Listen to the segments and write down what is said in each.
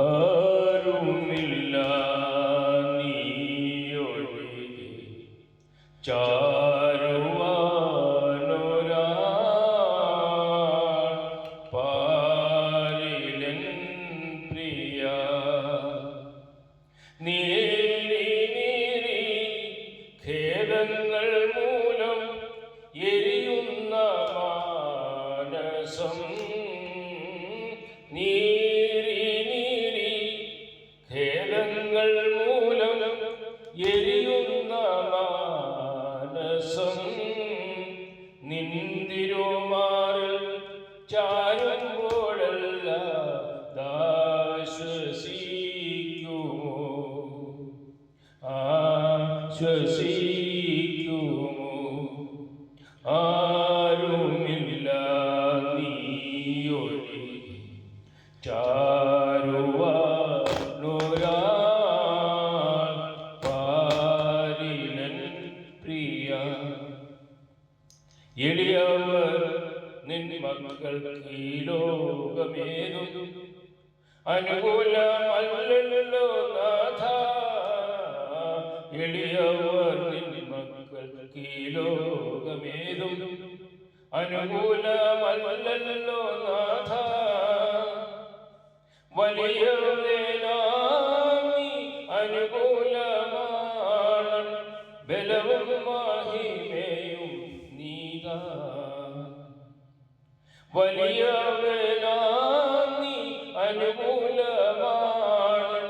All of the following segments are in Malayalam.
ആരുമില്ല നീയൊഴികെ ചാരുവാനൊരാൾ പാരിലൻ പ്രിയ. നീറി നീറി ഖേദങ്ങൾ മൂലം എരിയുന്ന മാനസം, നീറി നീറി ഖേദങ്ങൾ മൂലം എരിയുന്ന മാനസം, നിന്തിരുമാറിൽ ചാരുമ്പോഴല്ല ആശ്വസിക്കുമോ, ആശ്വസിക്കുമോ. ആരുമില്ല നീയൊഴികെ ചാരുവാനൊരാൾ പാരിലൻ പ്രിയ. എളിയവർ നിൻ മക്കൾക്ക് ഈ ലോകമേതും അനുകൂലമല്ലല്ലോ നാഥ. എളിയവർ നിൻ മക്കൾക്ക് ഈ ലോകമേതും അനുകൂലമല്ലല്ലോ നാഥ. വലിയവനായി അനുകൂലമാണ് ബലവും മഹിമയും നീതാ. വലിയവനായി അനുകൂലമാണ്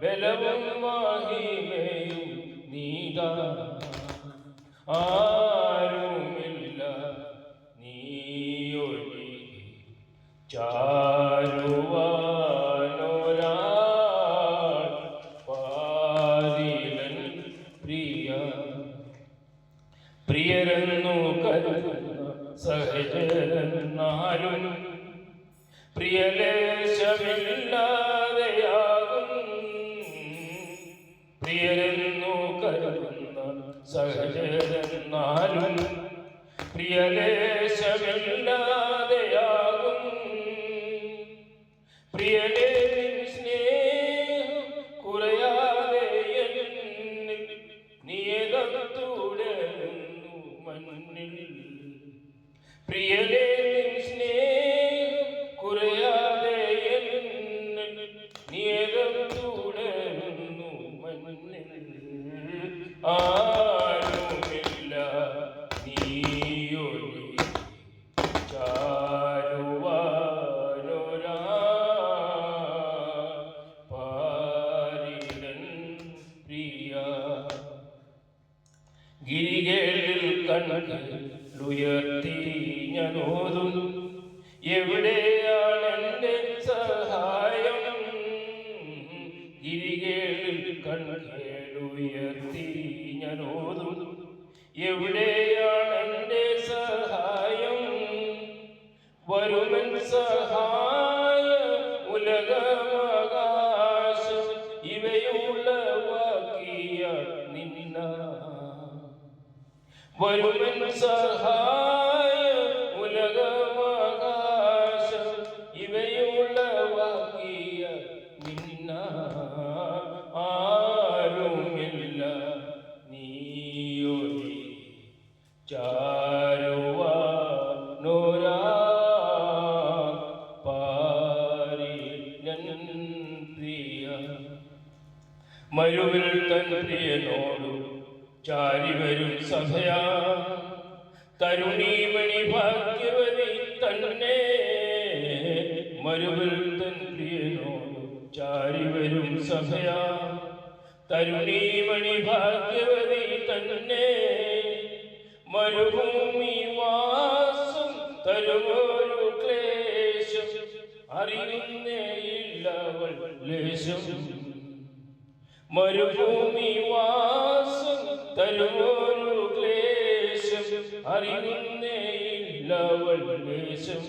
ബലവും മഹിമയും നീതാ. ആരുമില്ല നീയൊഴികെ ചാരുവാനൊരാൾ പാരിലൻ പ്രിയ. പ്രിയരെന്നു കരുതുന്ന സഹചരന്നാലും പ്രിയലേശമില്ലാതെയാകും. പ്രിയരെന്നു കരുതുന്ന സഹചരന്നാലും പ്രിയലേശമില്ലാതെയാകും. പ്രിയനേ സ്നേഹം കുറയാതെ എന്നിൽ നീതം തുടരുന്നു മണ്ണിൽ. പ്രിയനേ സ്നേഹം കുറയാതെ എന്നിൽ നീതം തുടരുന്നു മണ്ണിൽ. ആരുമില്ല നീയൊഴികെ ചാരുവാനൊരാൾ പാരിലൻ പ്രിയ. ഗിരികളിൽ കണ്ണുയർത്തി ഞാനോതും, എവിടെയാണെന്റെ സഹായം. ഗിരികളിൽ കണ്ണുയർത്തി ഞാനോതും, എവിടെയാണെന്റെ സഹായം. വരുമൻ സഹായ ഉലകമാകാശം ഇവയുള്ളവാക്കിയ നിന്ന. വരുമൻ സഹായ ഉലകമാകാശം ഇവയുള്ളവാക്കിയ നിന്ന. ആരുമില്ല നീയൊഴികെ ചാരുവാനൊരാൾ പാരിലൻ പ്രിയ. മരുവിൽ തൻ പ്രിയനോടു ചാരിവരും സഭയാ, തരുണീമണി ഭാഗ്യവതി തന്നെ. മരുവിൽ തൻ പ്രിയനോടു ചാരിവരും സഭയാ, തരുണീമണി ഭാഗ്യവതി തന്നെ. മരുഭൂമി വാസം തരുമൊരു ക്ലേശം അറിയുന്നേയില്ലവൾ ലേശം. മരുഭൂമി വാസം തരുമൊരു ക്ലേശം അറിയുന്നേയില്ലവൾ ലേശം.